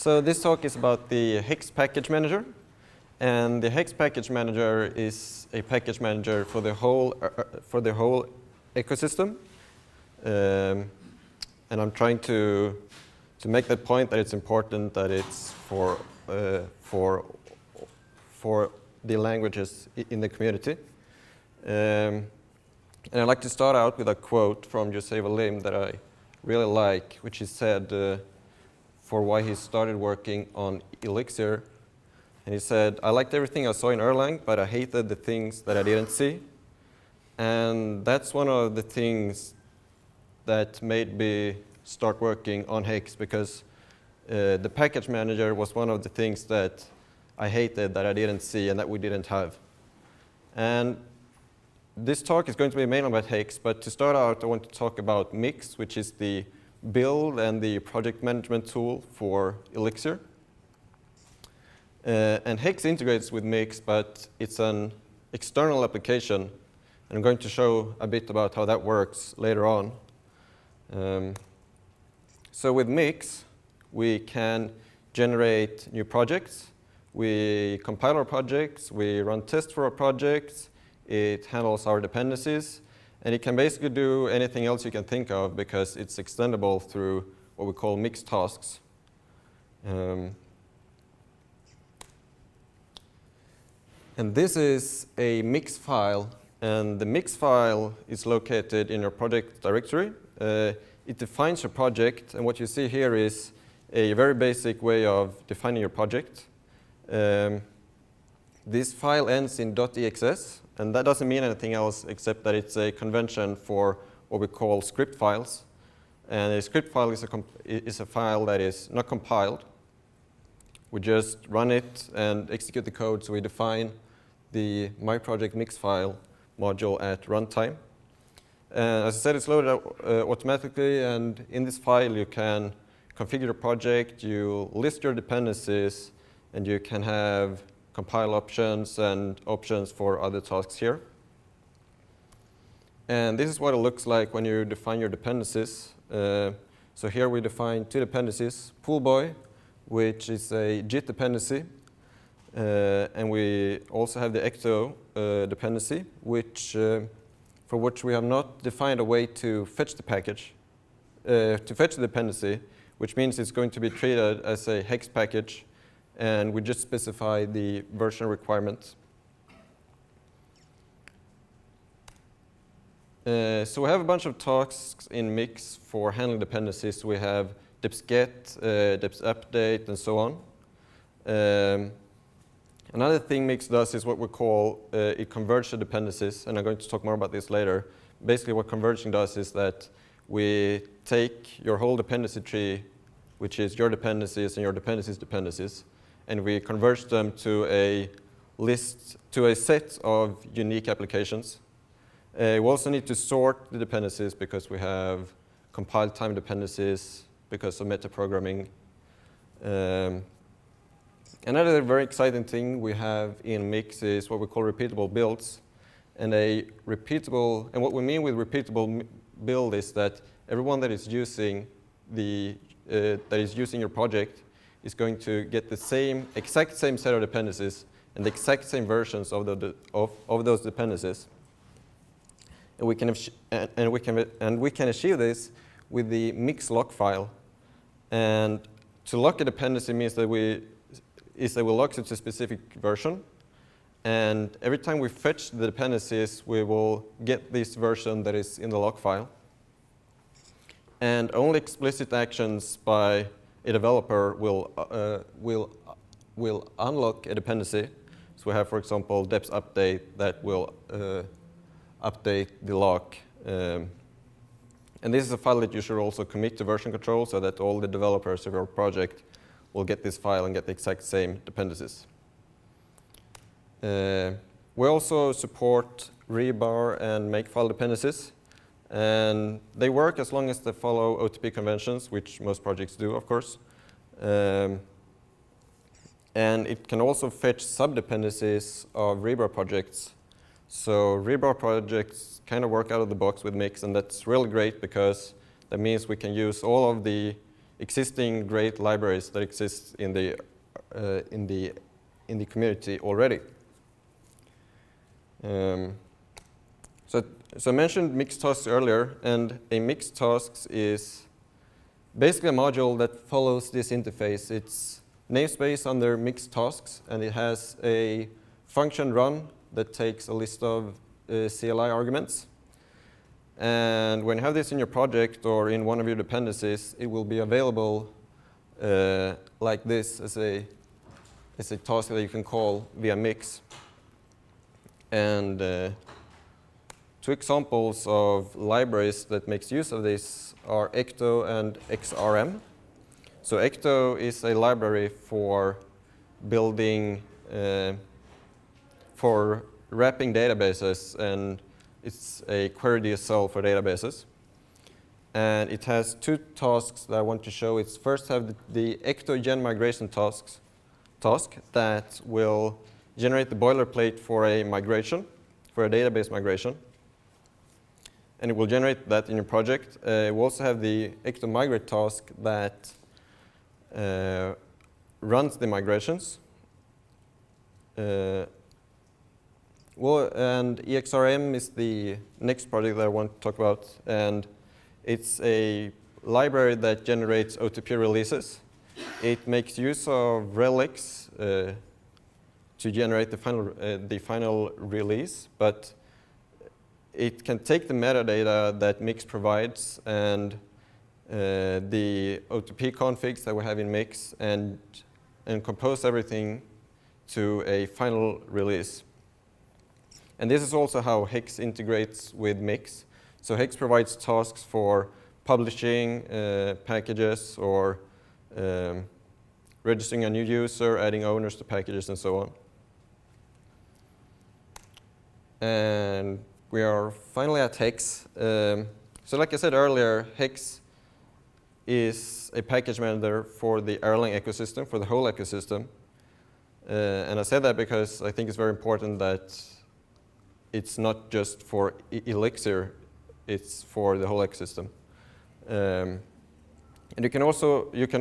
So this talk is about the Hex package manager. And the Hex package manager is a package manager for the whole ecosystem. And I'm trying to make that point that it's important that it's for the languages in the community. And I'd like to start out with a quote from José Valim that I really like, which he said for why he started working on Elixir. And he said, "I liked everything I saw in Erlang, but I hated the things that I didn't see." And that's one of the things that made me start working on Hex, because the package manager was one of the things that I hated, that I didn't see, and that we didn't have. And this talk is going to be mainly about Hex, but to start out, I want to talk about Mix, which is the build and the project management tool for Elixir. And Hex integrates with Mix, but it's an external application, and I'm going to show a bit about how that works later on. So with Mix, we can generate new projects, we compile our projects, we run tests for our projects, it handles our dependencies, and it can basically do anything else you can think of because it's extendable through what we call Mix tasks. And this is a Mix file, and the Mix file is located in your project directory. It defines your project, and what you see here is a very basic way of defining your project. This file ends in .exs, and that doesn't mean anything else except that it's a convention for what we call script files. And a script file is a file that is not compiled. We just run it and execute the code, so we define the My Project Mix file module at runtime. And as I said, it's loaded automatically, and in this file you can configure your project, you list your dependencies, and you can have compile options and options for other tasks here. And this is what it looks like when you define your dependencies. So here we define two dependencies, poolboy, which is a JIT dependency, and we also have the ecto dependency, for which we have not defined a way to fetch the package, to fetch the dependency, which means it's going to be treated as a Hex package, and we just specify the version requirement. So we have a bunch of tasks in Mix for handling dependencies. We have deps-get, deps-update, and so on. Another thing Mix does is what we call it converges the dependencies, and I'm going to talk more about this later. Basically what converging does is that we take your whole dependency tree, which is your dependencies and your dependencies, and we converge them to a list, to a set of unique applications. We also need to sort the dependencies because we have compiled time dependencies because of metaprogramming. Another very exciting thing we have in Mix is what we call repeatable builds. And what we mean with repeatable build is that everyone that is using your project is going to get the exact same set of dependencies and the exact same versions of those dependencies. And we can achieve this with the Mix lock file. And to lock a dependency means that we lock it to a specific version. And every time we fetch the dependencies, we will get this version that is in the lock file. And only explicit actions by a developer will unlock a dependency. So we have, for example, deps-update that will update the lock. And this is a file that you should also commit to version control so that all the developers of your project will get this file and get the exact same dependencies. We also support rebar and makefile dependencies. And they work as long as they follow OTP conventions, which most projects do, of course. And it can also fetch sub-dependencies of rebar projects. So rebar projects kind of work out of the box with Mix, and that's really great because that means we can use all of the existing great libraries that exist in the community already. So I mentioned mixed tasks earlier, and a mixed tasks is basically a module that follows this interface. It's namespace under mixed tasks, and it has a function run that takes a list of CLI arguments. And when you have this in your project or in one of your dependencies, it will be available like this as a task that you can call via mix. And two examples of libraries that makes use of this are Ecto and XRM. So Ecto is a library for building, for wrapping databases, and it's a query DSL for databases. And it has two tasks that I want to show. It's first have the Ecto gen migration task that will generate the boilerplate for a migration, for a database migration. And it will generate that in your project. We also have the Ecto migrate task that runs the migrations. And EXRM is the next project that I want to talk about. And it's a library that generates OTP releases. It makes use of relics to generate the final release, but it can take the metadata that Mix provides and the OTP configs that we have in Mix and compose everything to a final release. And this is also how Hex integrates with Mix. So Hex provides tasks for publishing packages or registering a new user, adding owners to packages, and so on. And we are finally at Hex. So like I said earlier, Hex is a package manager for the Erlang ecosystem, for the whole ecosystem. And I said that because I think it's very important that it's not just for Elixir, it's for the whole ecosystem. And you can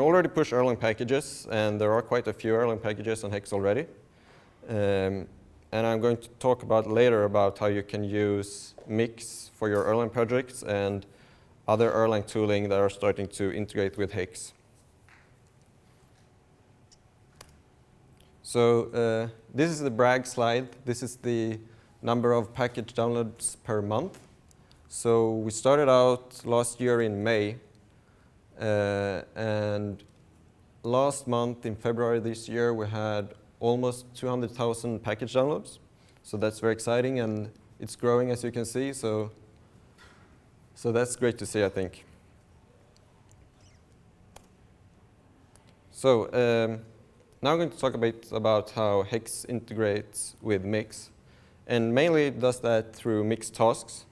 already push Erlang packages, and there are quite a few Erlang packages on Hex already. And I'm going to talk about later about how you can use Mix for your Erlang projects and other Erlang tooling that are starting to integrate with Hex. So this is the brag slide. This is the number of package downloads per month. So we started out last year in May, and last month in February this year we had almost 200,000 package downloads. So that's very exciting, and it's growing, as you can see. So that's great to see, I think. So now I'm going to talk a bit about how Hex integrates with Mix. And mainly it does that through Mix tasks.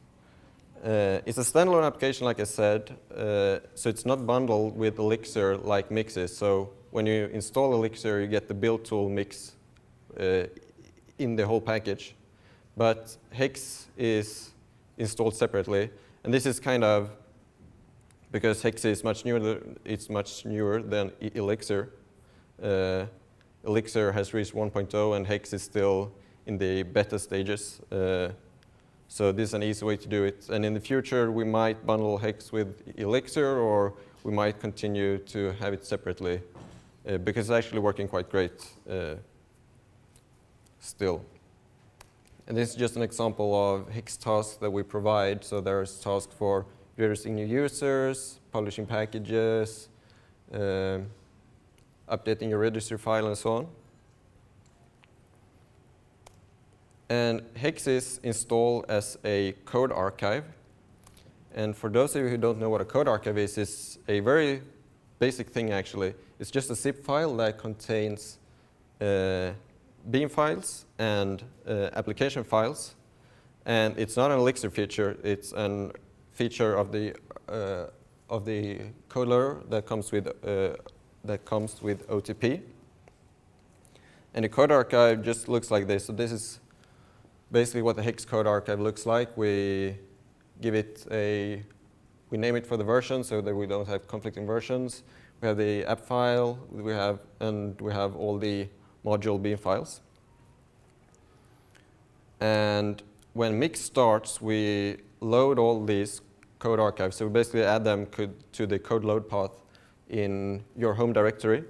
It's a standalone application, like I said, so it's not bundled with Elixir like Mix is. So when you install Elixir, you get the build tool Mix in the whole package. But Hex is installed separately. And this is kind of because Hex is much newer than Elixir. Elixir has reached 1.0, and Hex is still in the beta stages. So this is an easy way to do it. And in the future, we might bundle Hex with Elixir, or we might continue to have it separately, because it's actually working quite great still. And this is just an example of Hex tasks that we provide. So there's tasks for registering new users, publishing packages, updating your registry file, and so on. And Hex is installed as a code archive. And for those of you who don't know what a code archive is, it's a very basic thing, actually. It's just a zip file that contains Beam files and application files. And it's not an Elixir feature. It's a feature of the code loader that comes with OTP. And the code archive just looks like this. So this is basically what the Hex code archive looks like. We name it for the version so that we don't have conflicting versions. we have the app file, we have all the module beam files. And when Mix starts, we load all these code archives. So we basically add them to the code load path in your home directory.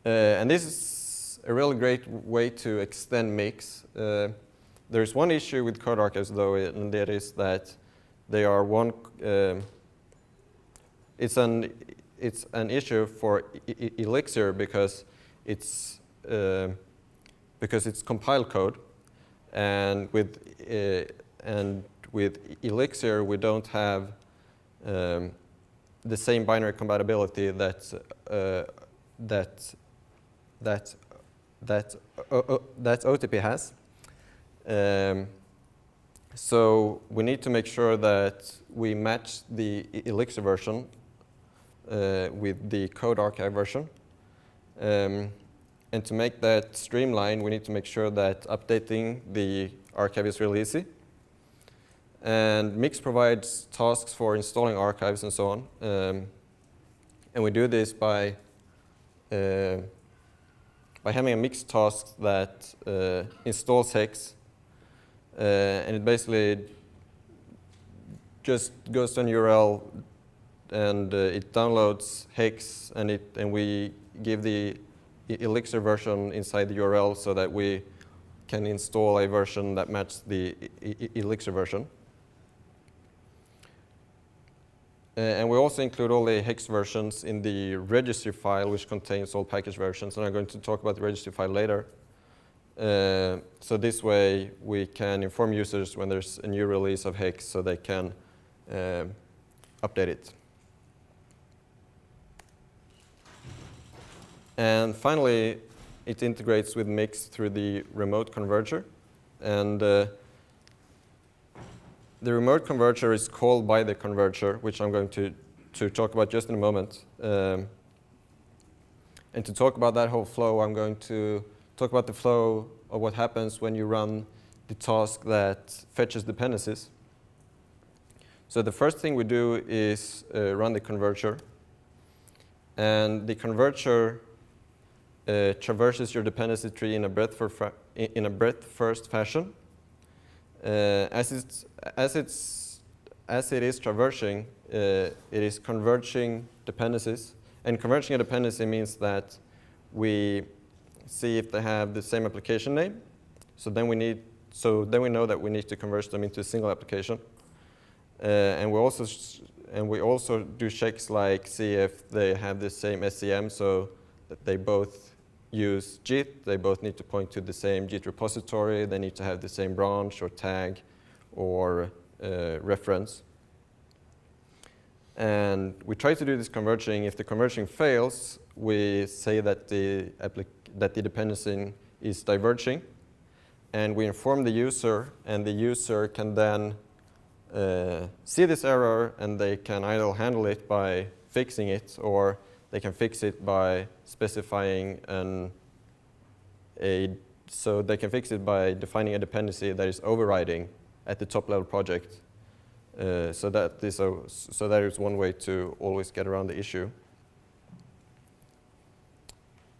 And this is a really great way to extend Mix. There's one issue with code archives, though, and that is that they are it's an issue for Elixir because it's compiled code, and with Elixir we don't have the same binary compatibility that OTP has. So we need to make sure that we match the Elixir version with the code archive version. And to make that streamlined, we need to make sure that updating the archive is really easy. And Mix provides tasks for installing archives and so on. And we do this by having a Mix task that installs Hex. And it basically just goes to an URL and it downloads Hex, and we give the Elixir version inside the URL so that we can install a version that matches the Elixir version. And we also include all the Hex versions in the registry file, which contains all package versions. And I'm going to talk about the registry file later. So this way, we can inform users when there's a new release of Hex so they can update it. And finally, it integrates with Mix through the remote converter. And the remote converter is called by the converter, which I'm going to talk about just in a moment. And to talk about that whole flow, I'm going to talk about the flow of what happens when you run the task that fetches dependencies. So the first thing we do is run the converter. And the converter traverses your dependency tree in a breadth-first fashion. As it is traversing, it is converging dependencies. And converging a dependency means that we see if they have the same application name. So then we know that we need to converge them into a single application. And we also do checks like see if they have the same SCM, so that they both use JIT, they both need to point to the same JIT repository, they need to have the same branch or tag or reference. And we try to do this converging. If the converging fails, we say that the dependency is diverging, and we inform the user, and the user can then see this error, and they can either handle it by fixing it, or they can fix it by specifying so they can fix it by defining a dependency that is overriding at the top level project. So that is one way to always get around the issue.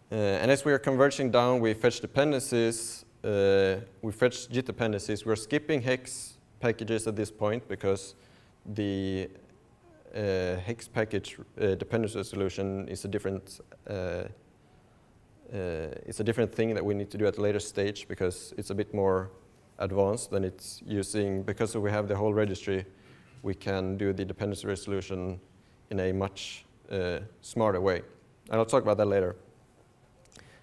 And as we are converging down, we fetch dependencies. We fetch JIT dependencies. We're skipping Hex packages at this point because the Hex package dependency resolution is a different thing that we need to do at a later stage because it's a bit more advanced than it's using. Because we have the whole registry, we can do the dependency resolution in a much smarter way. And I'll talk about that later.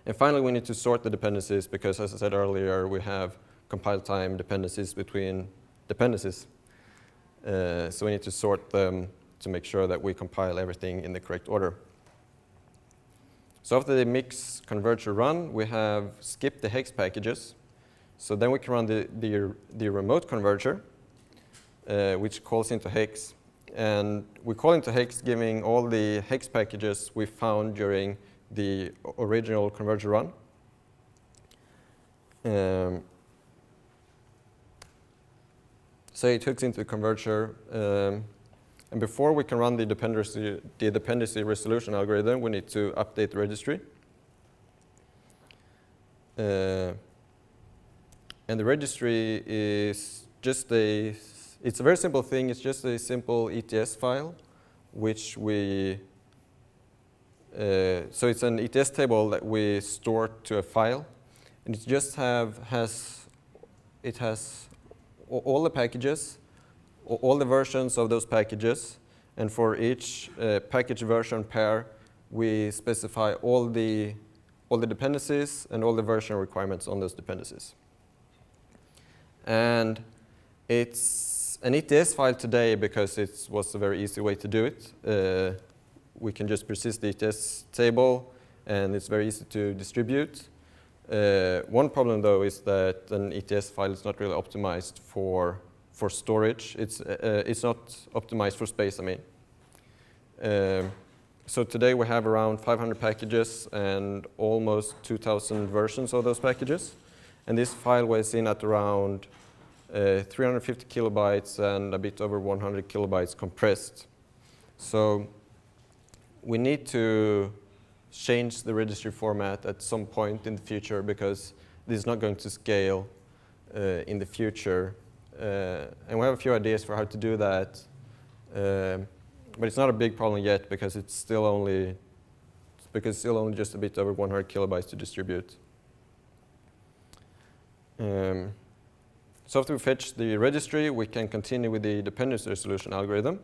And finally, we need to sort the dependencies because, as I said earlier, we have compile time dependencies between dependencies. So we need to sort them to make sure that we compile everything in the correct order. So after the Mix converter run, we have skipped the Hex packages. So then we can run the remote converter, which calls into Hex. And we call into Hex giving all the Hex packages we found during the original converter run. So it hooks into the converter. And before we can run the dependency resolution algorithm, we need to update the registry. And the registry is just it's a very simple thing. It's just a simple ETS file, which so it's an ETS table that we store to a file. And it just has all the packages, all the versions of those packages, and for each package version pair, we specify all the dependencies and all the version requirements on those dependencies. And it's an ETS file today because it was a very easy way to do it. We can just persist the ETS table, and it's very easy to distribute. One problem, though, is that an ETS file is not really optimized for storage. It's not optimized for space, I mean. So today we have around 500 packages and almost 2,000 versions of those packages. And this file weighs in at around 350 kilobytes and a bit over 100 kilobytes compressed. So we need to change the registry format at some point in the future because this is not going to scale in the future. And we have a few ideas for how to do that. But it's not a big problem yet because it's still only just a bit over 100 kilobytes to distribute. So after we fetch the registry, we can continue with the dependency resolution algorithm.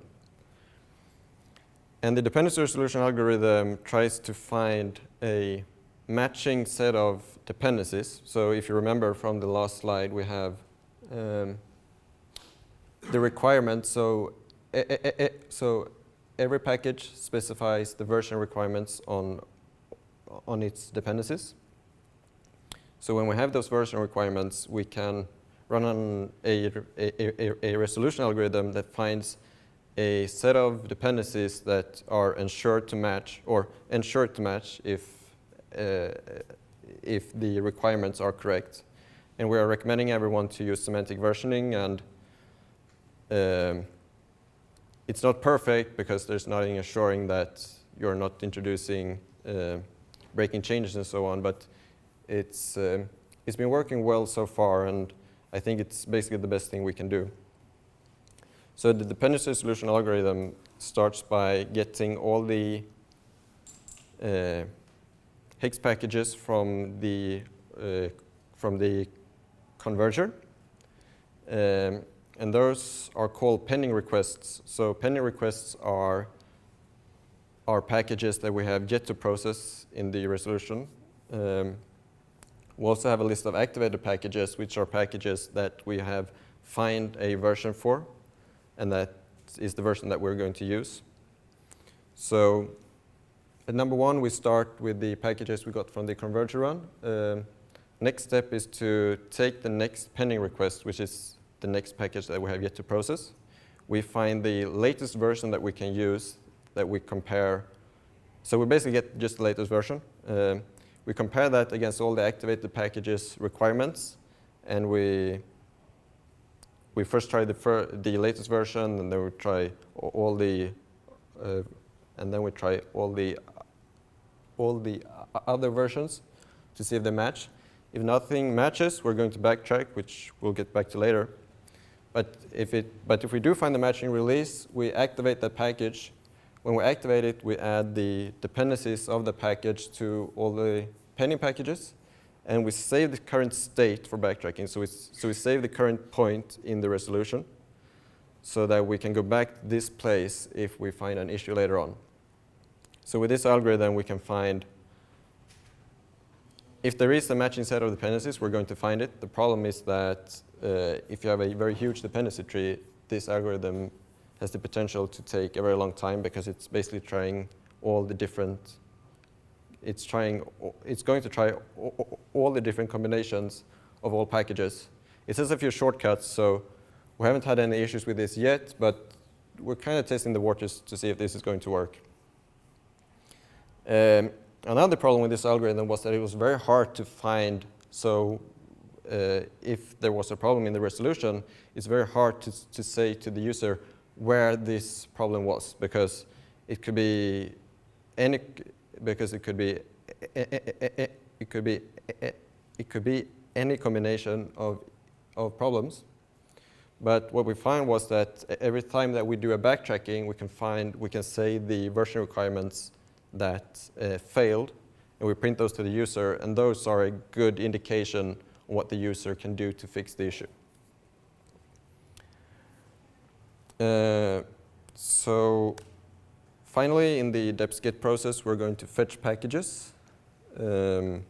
And the dependency resolution algorithm tries to find a matching set of dependencies. So if you remember from the last slide, we have the requirements. So every package specifies the version requirements on its dependencies. So when we have those version requirements, we can run on a resolution algorithm that finds a set of dependencies that are ensured to match, or ensured to match if the requirements are correct. And we are recommending everyone to use semantic versioning, and it's not perfect because there's nothing assuring that you're not introducing breaking changes and so on, but it's been working well so far, and I think it's basically the best thing we can do. So the dependency resolution algorithm starts by getting all the hex packages from the converger, and those are called pending requests. So pending requests are packages that we have yet to process in the resolution. We also have a list of activated packages, which are packages that we have find a version for, and that is the version that we're going to use. So at number one, we start with the packages we got from the converger run. Next step is to take the next pending request, which is the next package that we have yet to process. We find the latest version that we can use that we compare. So we basically get just the latest version. We compare that against all the activated packages requirements, and we first try the latest version, and then we try all the other versions to see if they match. If nothing matches, we're going to backtrack, which we'll get back to later. But if we do find the matching release, we activate that package. When we activate it, we add the dependencies of the package to all the pending packages, and we save the current state for backtracking. So we save the current point in the resolution so that we can go back to this place if we find an issue later on. So with this algorithm, we can find, if there is a matching set of dependencies, we're going to find it. The problem is that if you have a very huge dependency tree, this algorithm has the potential to take a very long time because it's basically trying all the different, it's going to try all the different combinations of all packages. It has a few shortcuts, so we haven't had any issues with this yet, but we're kind of testing the waters to see if this is going to work. Another problem with this algorithm was that it was very hard to find. So if there was a problem in the resolution, it's very hard to say to the user, where this problem was, because it could be any, because it could be any combination of problems. But what we find was that every time that we do a backtracking, we can say the version requirements that failed, and we print those to the user, and those are a good indication of what the user can do to fix the issue. So finally, in the deps-get process, we're going to fetch packages. We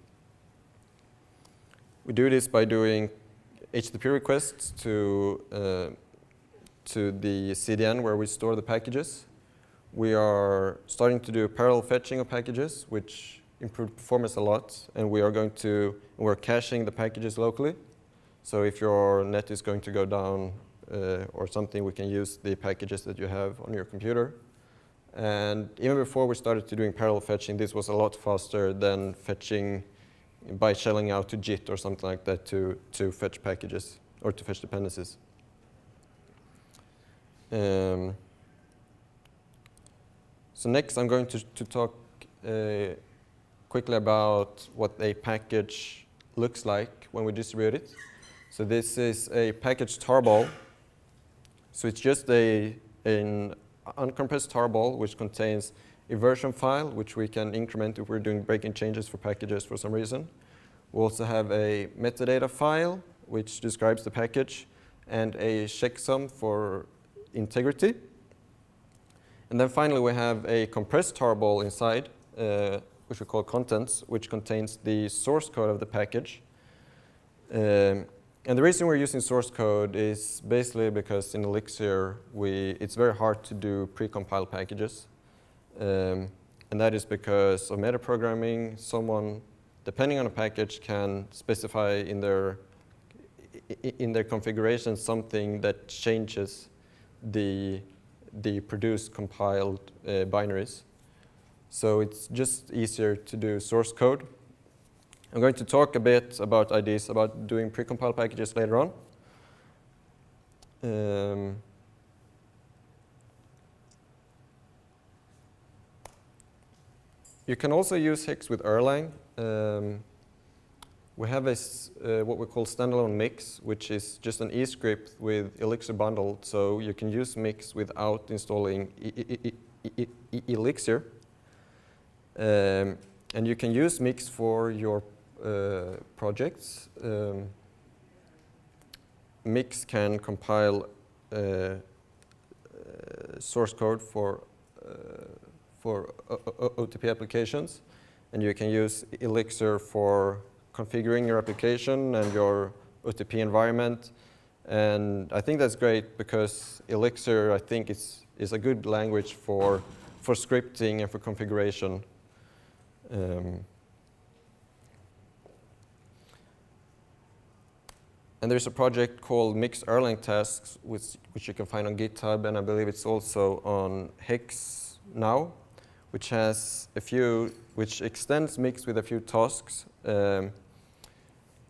do this by doing HTTP requests to the CDN where we store the packages. We are starting to do parallel fetching of packages, which improved performance a lot, and we're caching the packages locally. So if your net is going to go down or something, we can use the packages that you have on your computer. And even before we started to doing parallel fetching, this was a lot faster than fetching by shelling out to JIT or something like that to fetch packages or to fetch dependencies. So next I'm going to talk quickly about what a package looks like when we distribute it. So this is a package tarball. So it's just an uncompressed tarball which contains a version file which we can increment if we're doing breaking changes for packages for some reason. We also have a metadata file which describes the package and a checksum for integrity. And then finally we have a compressed tarball inside which we call contents, which contains the source code of the package. And the reason we're using source code is basically because in Elixir it's very hard to do pre-compiled packages. And that is because of metaprogramming. Someone, depending on a package, can specify in their configuration something that changes the produced compiled binaries. So it's just easier to do source code. I'm going to talk a bit about ideas about doing precompiled packages later on. You can also use Hex with Erlang. We have what we call standalone mix, which is just an e-script with Elixir bundled, so you can use mix without installing Elixir. And you can use mix for your projects. Mix can compile source code for OTP applications, and you can use Elixir for configuring your application and your OTP environment. And I think that's great because Elixir, I think, is a good language for scripting and for configuration. And there's a project called Mix Erlang Tasks, which you can find on GitHub, and I believe it's also on Hex now, which extends Mix with a few tasks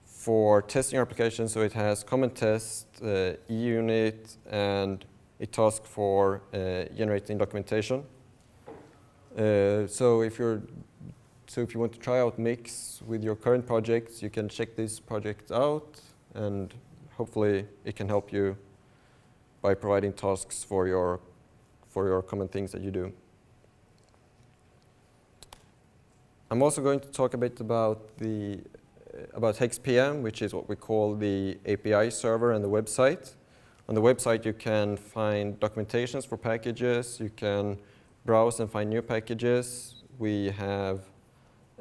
for testing your application. So it has common test, eUnit, and a task for generating documentation. So if you want to try out Mix with your current projects, you can check this project out, and hopefully it can help you by providing tasks for your common things that you do. I'm also going to talk a bit about Hex PM, which is what we call the API server and the website. On the website you can find documentations for packages, you can browse and find new packages, we have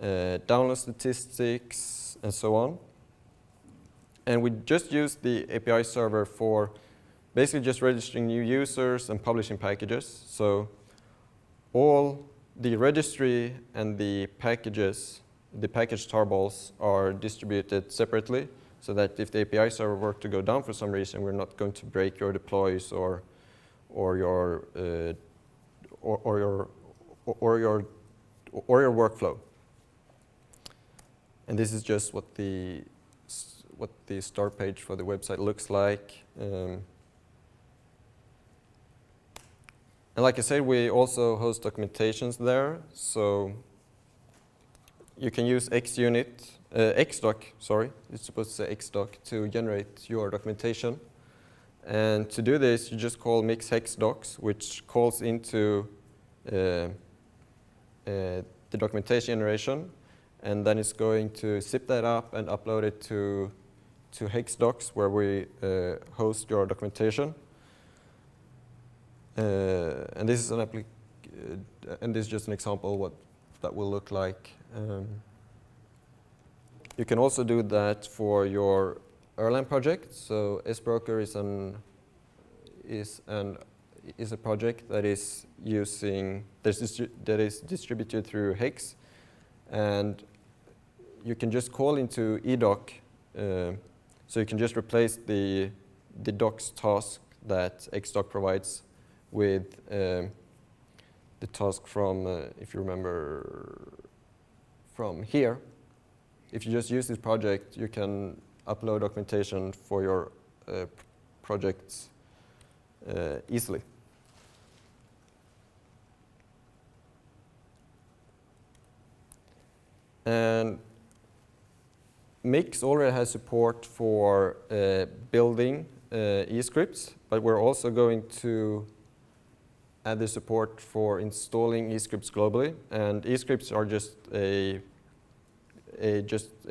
download statistics and so on. And we just use the API server for basically just registering new users and publishing packages. So all the registry and the packages, the package tarballs, are distributed separately, so that if the API server were to go down for some reason, we're not going to break your deploys or your workflow. And this is just what the start page for the website looks like. And like I said, we also host documentations there, so you can use xdoc, sorry, it's supposed to say xdoc, to generate your documentation. And to do this, you just call mix hex docs, which calls into the documentation generation, and then it's going to zip that up and upload it to hex docs, where we host your documentation. And this is and this is just an example of what that will look like. You can also do that for your Erlang project. So sbroker is a project that is distributed through Hex, and you can just call into edoc. So you can just replace the docs task that xdoc provides with the task from, if you remember, from here. If you just use this project, you can upload documentation for your projects easily. And Mix already has support for building eScripts, but we're also going to add the support for installing eScripts globally. And eScripts are just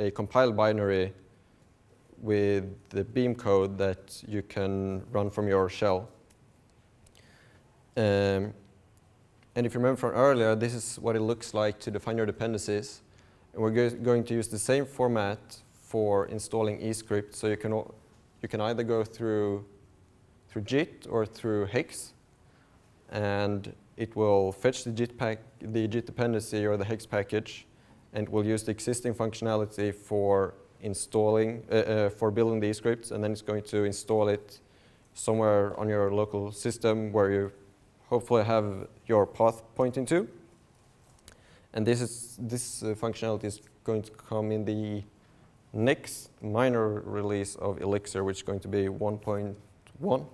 a compiled binary with the Beam code that you can run from your shell. And if you remember from earlier, this is what it looks like to define your dependencies. And we're going to use the same format for installing eScript. So you can either go through JIT or through Hex, and it will fetch the JIT dependency or the Hex package, and will use the existing functionality for installing, for building the eScripts, and then it's going to install it somewhere on your local system where you hopefully have your path pointing to. And this functionality is going to come in the next minor release of Elixir, which is going to be 1.1.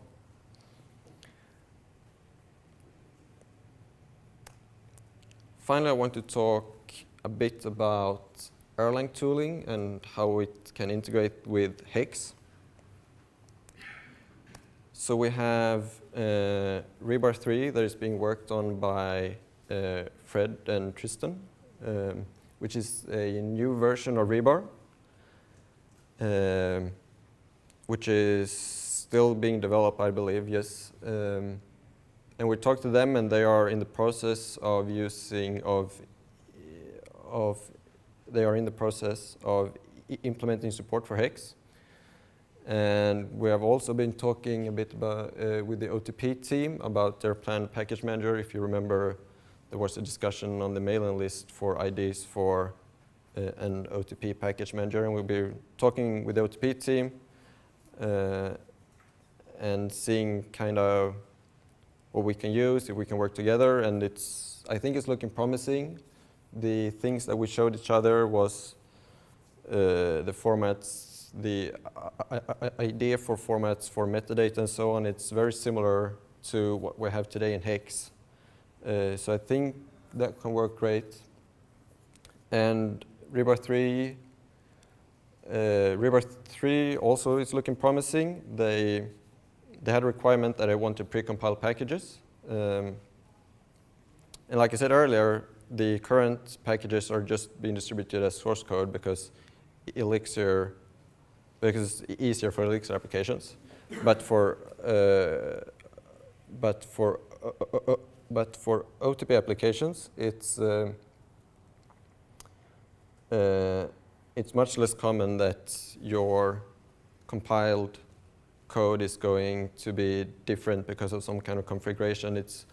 Finally, I want to talk a bit about Erlang tooling and how it can integrate with Hex. So we have rebar 3 that is being worked on by Fred and Tristan, which is a new version of rebar, which is still being developed, I believe, yes. And we talked to them, and they are in the process of implementing support for Hex. And we have also been talking a bit about, with the OTP team about their planned package manager. If you remember, there was a discussion on the mailing list for IDs for an OTP package manager, and we'll be talking with the OTP team and seeing kind of what we can use, if we can work together, and I think it's looking promising. The things that we showed each other was the formats, the idea for formats for metadata and so on. It's very similar to what we have today in Hex. So I think that can work great. And rebar 3 also is looking promising. They had a requirement that I want to pre-compile packages. And like I said earlier, the current packages are just being distributed as source code because it's easier for Elixir applications. But for OTP applications, it's much less common that your compiled code is going to be different because of some kind of configuration. It's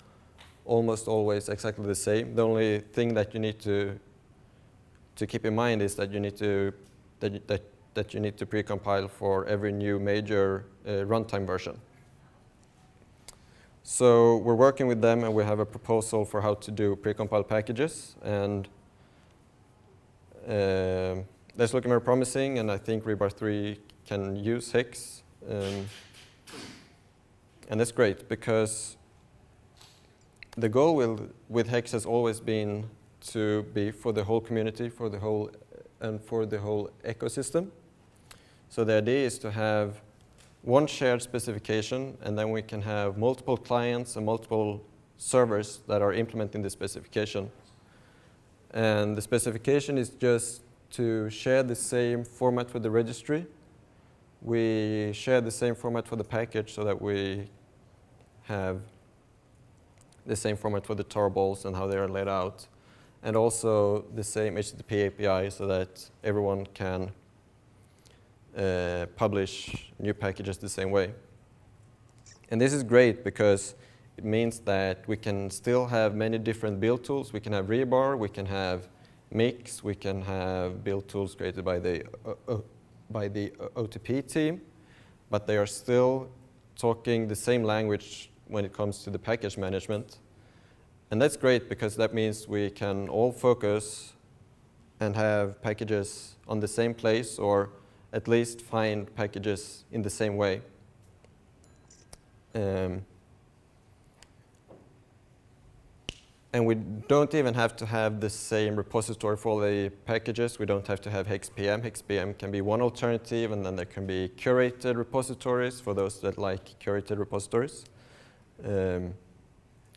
almost always exactly the same. The only thing that you need to keep in mind is that you need to pre-compile for every new major runtime version. So we're working with them, and we have a proposal for how to do pre-compiled packages, and that's looking very promising. And I think rebar 3 can use Hex, and that's great because the goal with Hex has always been to be for the whole community, for the whole ecosystem. So the idea is to have one shared specification, and then we can have multiple clients and multiple servers that are implementing the specification. And the specification is just to share the same format for the registry. We share the same format for the package so that we have the same format for the tarballs and how they are laid out. And also the same HTTP API so that everyone can publish new packages the same way. And this is great because it means that we can still have many different build tools. We can have rebar, we can have mix, we can have build tools created by the OTP team, but they are still talking the same language when it comes to the package management. And that's great because that means we can all focus and have packages on the same place, or at least find packages in the same way. And we don't even have to have the same repository for all the packages. We don't have to have HexPM. HexPM can be one alternative, and then there can be curated repositories for those that like curated repositories. And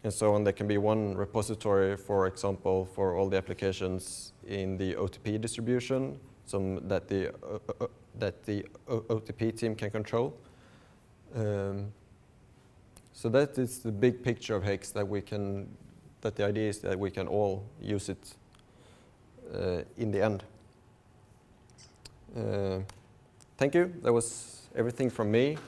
so on. There can be one repository, for example, for all the applications in the OTP distribution, that the OTP team can control. So that is the big picture of Hex, that the idea is that we can all use it in the end. Thank you. That was everything from me.